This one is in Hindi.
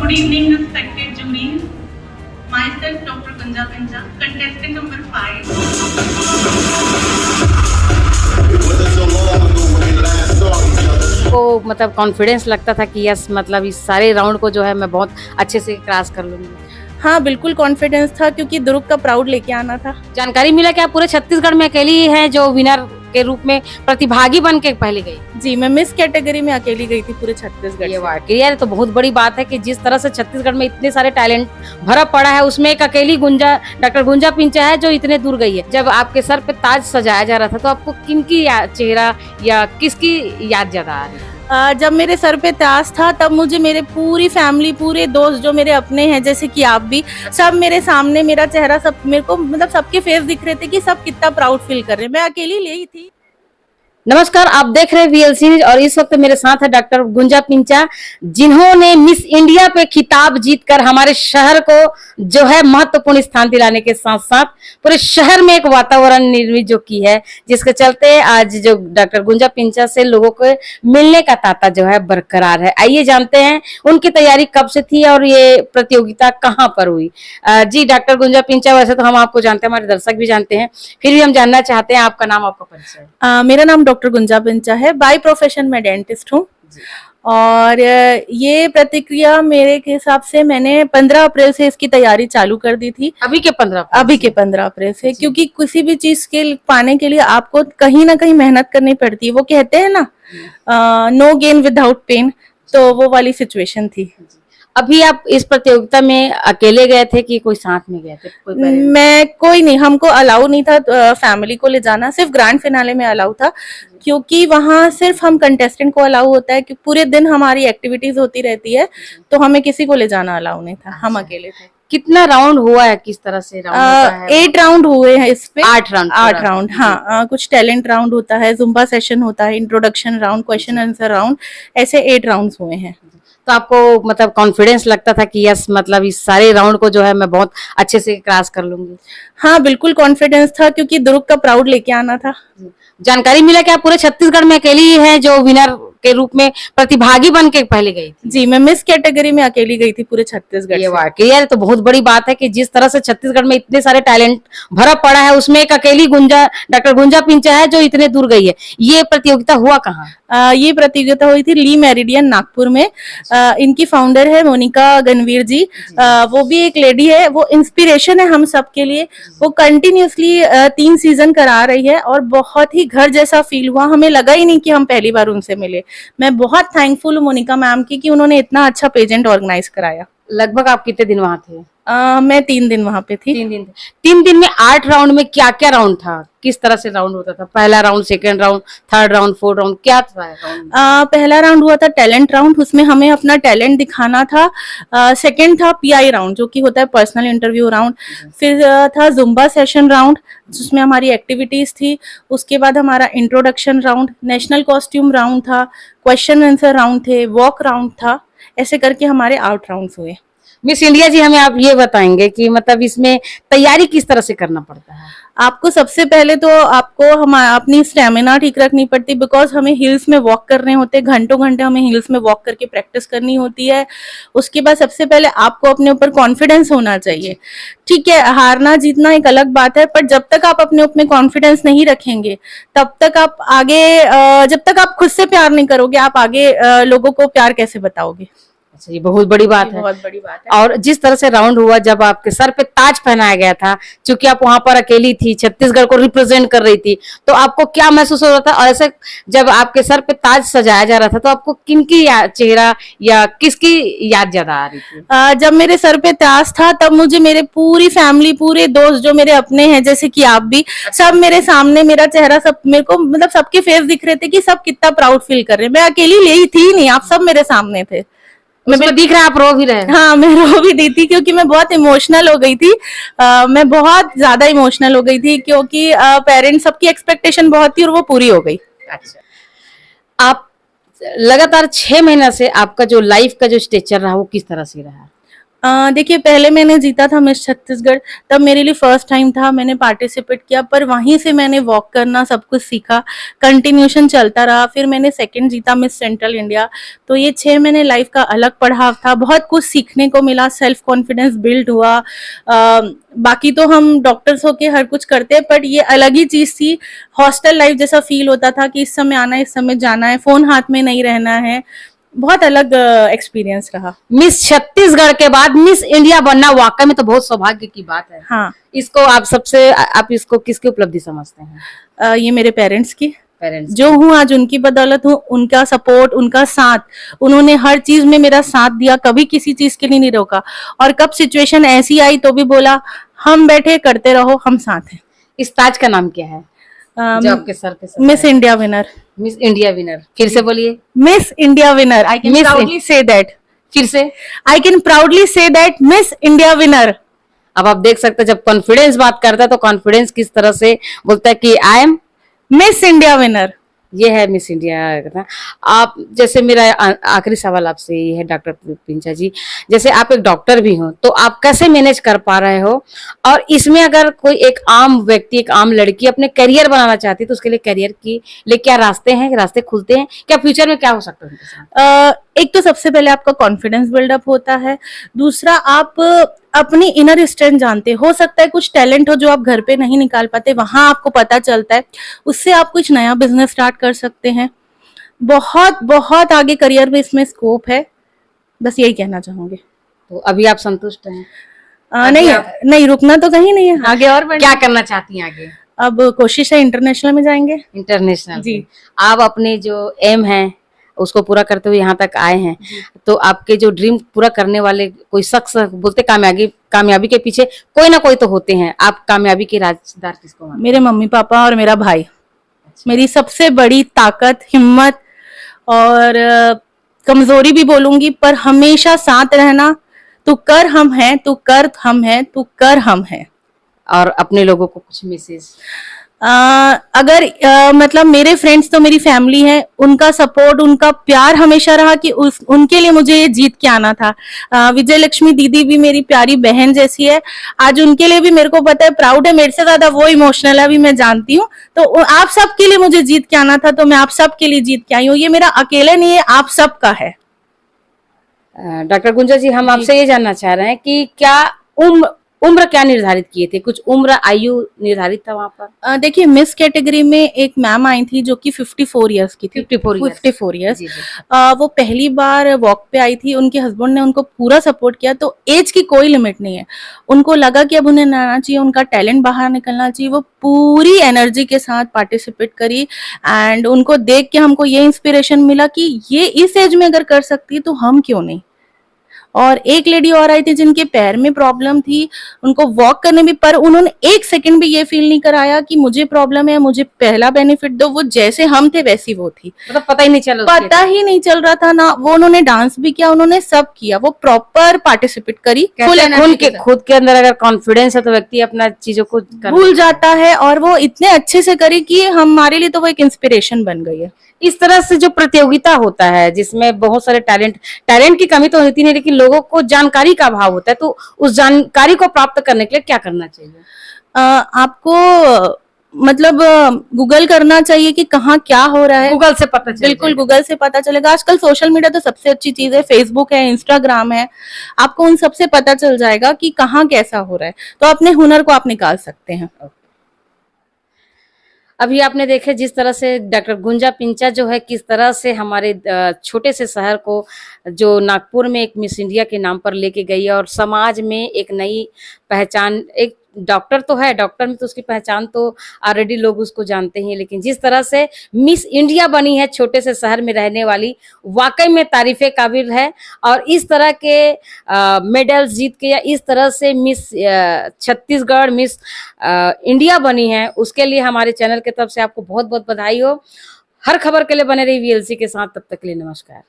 Good evening, respected jury. Myself, Dr. Gunja Pincha, contestant number 5. को मतलब कॉन्फिडेंस लगता था कि यस मतलब इस सारे राउंड को जो है मैं बहुत अच्छे से क्रॉस कर लूंगी। हाँ बिल्कुल कॉन्फिडेंस था क्योंकि दुर्ग का प्राउड लेके आना था। जानकारी मिला कि आप पूरे छत्तीसगढ़ में अकेली हैं जो विनर के रूप में प्रतिभागी बन के पहले गई। जी मैं मिस कैटेगरी में अकेली गई थी पूरे छत्तीसगढ़ ये से। वाकई यार तो बहुत बड़ी बात है कि जिस तरह से छत्तीसगढ़ में इतने सारे टैलेंट भरा पड़ा है उसमें एक अकेली डॉक्टर गुंजा पिंचा है जो इतने दूर गई है। जब आपके सर पे ताज सजाया जा रहा था तो आपको किनकी चेहरा या किसकी याद ज्यादा आ रही थी? जब मेरे सर पे ताज था तब मुझे मेरे पूरी फैमिली, पूरे दोस्त जो मेरे अपने हैं जैसे कि आप भी, सब मेरे सामने, मेरा चेहरा, सब मेरे को मतलब सबके फेस दिख रहे थे कि सब कितना प्राउड फील कर रहे हैं। मैं अकेली ले ही थी। नमस्कार, आप देख रहे हैं VLC न्यूज और इस वक्त मेरे साथ है डॉक्टर गुंजा पिंचा जिन्होंने मिस इंडिया पे खिताब जीतकर हमारे शहर को जो है महत्वपूर्ण स्थान दिलाने के साथ साथ पूरे शहर में एक वातावरण निर्मित जो की है, जिसके चलते आज जो डॉक्टर गुंजा पिंचा से लोगों को मिलने का तांता जो है बरकरार है। आइए जानते हैं उनकी तैयारी कब से थी और ये प्रतियोगिता कहाँ पर हुई। जी डॉक्टर गुंजा पिंचा, वैसे तो हम आपको जानते हैं, हमारे दर्शक भी जानते हैं, फिर भी हम जानना चाहते हैं आपका नाम, आपका परिचय। मेरा नाम डॉक्टर गुंजा पिंचा है। बाय प्रोफेशन मैं डेंटिस्ट हूँ और ये प्रतिक्रिया मेरे हिसाब से मैंने 15 अप्रैल से इसकी तैयारी चालू कर दी थी। अभी के 15 अप्रैल से, क्योंकि किसी भी चीज के पाने के लिए आपको कहीं ना कहीं मेहनत करनी पड़ती है। वो कहते हैं ना, नो गेन विदाउट पेन, तो वो वाली सिचुएशन थी। अभी आप इस प्रतियोगिता में अकेले गए थे कि कोई साथ में गए थे? कोई नहीं, हमको अलाउ नहीं था फैमिली को ले जाना, सिर्फ ग्रैंड फिनाले में अलाउ था, क्योंकि वहाँ सिर्फ हम कंटेस्टेंट को अलाउ होता है कि पूरे दिन हमारी एक्टिविटीज होती रहती है, तो हमें किसी को ले जाना अलाउ नहीं था, हम अकेले थे। कितना राउंड हुआ है, किस तरह से राउंड होता है? 8 राउंड हुए हैं इस पे। 8 राउंड। हाँ, कुछ टैलेंट राउंड होता है, जुम्बा सेशन होता है, introduction round, question answer round, ऐसे 8 राउंड्स हुए हैं। तो आपको मतलब कॉन्फिडेंस लगता था कि यस मतलब इस सारे राउंड को जो है मैं बहुत अच्छे से क्रॉस कर लूंगी? हाँ बिल्कुल कॉन्फिडेंस था क्योंकि दुर्ग का प्राउड लेके आना था। जानकारी मिला कि आप पूरे छत्तीसगढ़ में अकेली हैं जो विनर के रूप में प्रतिभागी बन के पहले गई थी। जी मैं मिस कैटेगरी में अकेली गई थी पूरे छत्तीसगढ़ ये से। वाकई यार तो बहुत बड़ी बात है कि जिस तरह से छत्तीसगढ़ में इतने सारे टैलेंट भरा पड़ा है उसमें एक अकेली डॉक्टर गुंजा पिंचा है जो इतने दूर गई है। ये प्रतियोगिता हुआ कहाँ? ये प्रतियोगिता हुई थी ली मेरिडियन नागपुर में। इनकी फाउंडर है मोनिका गणवीर जी। वो भी एक लेडी है, वो इंस्पिरेशन है हम सब के लिए। वो कंटिन्यूसली 3 सीजन करा रही है और बहुत ही घर जैसा फील हुआ। हमें लगा ही नहीं कि हम पहली बार उनसे मिले। मैं बहुत थैंकफुल हूँ मोनिका मैम की कि उन्होंने इतना अच्छा पेजेंट ऑर्गेनाइज कराया। लगभग आप कितने दिन वहां थे? मैं 3 दिन वहां पे थी। 3 दिन में 8 राउंड में क्या क्या राउंड था, किस तरह से राउंड होता था? पहला round, second round, third round, fourth round, क्या था राउंड? पहला राउंड हुआ था टैलेंट राउंड, उसमें हमें अपना टैलेंट दिखाना था। सेकंड था PI राउंड जो कि होता है पर्सनल इंटरव्यू राउंड। फिर था जुम्बा सेशन राउंड जिसमें हमारी एक्टिविटीज थी। उसके बाद हमारा introduction round, national costume round था, क्वेश्चन आंसर राउंड थे, वॉक राउंड था। ऐसे करके हमारे 8 राउंड्स हुए। मिस इंडिया जी, हमें आप ये बताएंगे कि मतलब इसमें तैयारी किस तरह से करना पड़ता है? आपको सबसे पहले तो आपको अपनी स्टेमिना ठीक रखनी पड़ती है, बिकॉज हमें हिल्स में वॉक करने होते हैं, घंटों घंटे हमें हिल्स में वॉक करके प्रैक्टिस करनी होती है। उसके बाद सबसे पहले आपको अपने ऊपर कॉन्फिडेंस होना चाहिए। ठीक है, हारना जीतना एक अलग बात है, पर जब तक आप अपने ऊपर कॉन्फिडेंस नहीं रखेंगे तब तक आप आगे, जब तक आप खुद से प्यार नहीं करोगे, आप आगे लोगों को प्यार कैसे बताओगे? अच्छा, ये बहुत बड़ी बात है। बहुत बड़ी बात है। और जिस तरह से राउंड हुआ, जब आपके सर पे ताज पहनाया गया था, क्योंकि आप वहां पर अकेली थी, छत्तीसगढ़ को रिप्रेजेंट कर रही थी, तो आपको क्या महसूस हो रहा था? और ऐसे जब आपके सर पे ताज सजाया जा रहा था तो आपको किनकी चेहरा या किसकी याद ज्यादा आ रही थी? जब मेरे सर पे ताज था तब मुझे मेरे पूरी फैमिली, पूरे दोस्त जो मेरे अपने हैं जैसे कि आप भी, सब मेरे सामने, मेरा चेहरा, सब मेरे को मतलब सबके फेस दिख रहे थे कि सब कितना प्राउड फील कर रहे हैं। मैं अकेली ले ही थी नहीं, आप सब मेरे सामने थे। मैं दिख रहा है आप रो भी रहे? हाँ मैं रो भी दी थी क्योंकि मैं बहुत इमोशनल हो गई थी। मैं बहुत ज्यादा इमोशनल हो गई थी क्योंकि पेरेंट्स सबकी एक्सपेक्टेशन बहुत थी और वो पूरी हो गई। अच्छा, आप लगातार 6 महीना से आपका जो लाइफ का जो स्ट्रक्चर रहा वो किस तरह से रहा? देखिए, पहले मैंने जीता था मिस छत्तीसगढ़, तब मेरे लिए फर्स्ट टाइम था, मैंने पार्टिसिपेट किया, पर वहीं से मैंने वॉक करना सब कुछ सीखा, कंटिन्यूशन चलता रहा। फिर मैंने सेकंड जीता मिस सेंट्रल इंडिया। तो ये 6 महीने लाइफ का अलग पड़ाव था, बहुत कुछ सीखने को मिला, सेल्फ कॉन्फिडेंस बिल्ड हुआ। बाकी तो हम डॉक्टर्स होके हर कुछ करते हैं, बट ये अलग ही चीज थी। हॉस्टल लाइफ जैसा फील होता था कि इस समय आना है, इस समय जाना है, फोन हाथ में नहीं रहना है। बहुत अलग एक्सपीरियंस रहा। मिस छत्तीसगढ़ के बाद मिस इंडिया बनना वाकई में तो बहुत सौभाग्य की बात है। हाँ, इसको आप इसको किसकी उपलब्धि समझते हैं? ये मेरे पेरेंट्स की, पेरेंट्स जो हूँ आज उनकी बदौलत हूँ, उनका सपोर्ट, उनका साथ, उन्होंने हर चीज में मेरा साथ दिया, कभी किसी चीज के लिए नहीं रोका। और कब सिचुएशन ऐसी आई तो भी बोला हम बैठे, करते रहो, हम साथ हैं। इस ताज का नाम क्या है जो आपके सर पे miss India winner. Miss India winner, फिर से बोलिए। Miss India winner, I can Miss proudly say that. फिर से। I can proudly say that miss India winner. अब आप देख सकते हैं जब कॉन्फिडेंस बात करता है तो कॉन्फिडेंस किस तरह से बोलता है कि I am miss India winner. ये है मिस इंडिया का। आप जैसे मेरा आखिरी सवाल आपसे ये है डॉक्टर पिंचा जी, जैसे आप एक डॉक्टर भी हो तो आप कैसे मैनेज कर पा रहे हो, और इसमें अगर कोई एक आम व्यक्ति, एक आम लड़की अपने करियर बनाना चाहती है तो उसके लिए करियर की लिए क्या रास्ते हैं, रास्ते खुलते हैं क्या, फ्यूचर में क्या हो सकता है उनके साथ? एक तो सबसे पहले आपका कॉन्फिडेंस बिल्डअप होता है, दूसरा आप अपनी इनर स्ट्रेंथ जानते हो सकता है कुछ टैलेंट हो जो आप घर पे नहीं निकाल पाते, वहां आपको पता चलता है, उससे आप कुछ नया बिजनेस स्टार्ट कर सकते हैं। बहुत बहुत आगे करियर में इसमें स्कोप है, बस यही कहना चाहूंगी। तो अभी आप संतुष्ट हैं? नहीं नहीं, रुकना तो कहीं नहीं है, आगे और क्या करना चाहती हैं आगे? अब कोशिश है इंटरनेशनल में जाएंगे। इंटरनेशनल जी। आप अपने जो एम है उसको पूरा करते हुए यहाँ तक आए हैं, तो आपके जो ड्रीम पूरा करने वाले कोई शख्स बोलते कामयाबी के पीछे कोई ना कोई तो होते हैं, आप कामयाबी के राजदार किसको मानते हैं? मेरे मम्मी पापा और मेरा भाई। मेरी सबसे बड़ी ताकत, हिम्मत और कमजोरी भी बोलूंगी, पर हमेशा साथ रहना। तू कर हम हैं, तू कर हम हैं, तू कर हम हैं। और अपने लोगों को कुछ मैसेज? अगर मतलब मेरे फ्रेंड्स तो मेरी फैमिली है, उनका सपोर्ट, उनका प्यार हमेशा रहा कि उनके लिए मुझे ये जीत के आना था। विजय लक्ष्मी दीदी भी मेरी प्यारी बहन जैसी है, आज उनके लिए भी मेरे को पता है, प्राउड है, मेरे से ज्यादा वो इमोशनल है, अभी मैं जानती हूँ। तो आप सबके लिए मुझे जीत के आना था, तो मैं आप सबके लिए जीत के आई हूँ। ये मेरा अकेले नहीं है, आप सबका है। डॉक्टर गुंजा जी, हम आपसे ये जानना चाह रहे हैं कि क्या उम्र क्या निर्धारित किए थे, कुछ उम्र आयु निर्धारित था वहाँ पर? देखिए, मिस कैटेगरी में एक मैम आई थी जो कि 54 इयर्स की थी। 54 इयर्स। वो पहली बार वॉक पे आई थी, उनके हस्बैंड ने उनको पूरा सपोर्ट किया। तो एज की कोई लिमिट नहीं है, उनको लगा कि अब उन्हें आना चाहिए, उनका टैलेंट बाहर निकलना चाहिए, वो पूरी एनर्जी के साथ पार्टिसिपेट करी। एंड उनको देख के हमको ये इंस्पिरेशन मिला कि ये इस एज में अगर कर सकती है तो हम क्यों नहीं। और एक लेडी और आई थी जिनके पैर में प्रॉब्लम थी, उनको वॉक करने में, पर उन्होंने एक सेकंड भी ये फील नहीं कराया कि मुझे प्रॉब्लम है, मुझे पहला बेनिफिट दो। वो जैसे हम थे वैसी वो थी, मतलब पता ही नहीं चल रहा था ना। वो उन्होंने डांस भी किया, उन्होंने सब किया, वो प्रॉपर पार्टिसिपेट करी। खुद के अंदर अगर कॉन्फिडेंस है तो व्यक्ति अपना चीजों को भूल जाता है, और वो इतने अच्छे से करी कि हमारे लिए तो वो एक इंस्पिरेशन बन गई है। इस तरह से जो प्रतियोगिता होता है जिसमें बहुत सारे टैलेंट की कमी तो होती नहीं, लेकिन लोगों को जानकारी का अभाव होता है, तो उस जानकारी को प्राप्त करने के लिए क्या करना चाहिए? आपको मतलब गूगल करना चाहिए कि कहाँ क्या हो रहा है। गूगल से पता चलेगा। बिल्कुल, गूगल से पता चलेगा। आजकल सोशल मीडिया तो सबसे अच्छी चीज है, फेसबुक है, इंस्टाग्राम है, आपको उन सबसे पता चल जाएगा कि कहाँ कैसा हो रहा है, तो अपने हुनर को आप निकाल सकते हैं। अभी आपने देखे जिस तरह से डॉक्टर गुंजा पिंचा जो है किस तरह से हमारे छोटे से शहर को जो नागपुर में एक मिस इंडिया के नाम पर लेके गई है, और समाज में एक नई पहचान, एक डॉक्टर तो है, डॉक्टर में तो उसकी पहचान तो ऑलरेडी लोग उसको जानते हैं, लेकिन जिस तरह से मिस इंडिया बनी है छोटे से शहर में रहने वाली, वाकई में तारीफे काबिल है। और इस तरह के मेडल्स जीत के या इस तरह से मिस छत्तीसगढ़ मिस इंडिया बनी है, उसके लिए हमारे चैनल की तरफ से आपको बहुत बहुत बधाई हो। हर खबर के लिए बने रही VLC के साथ, तब तक के लिए नमस्कार।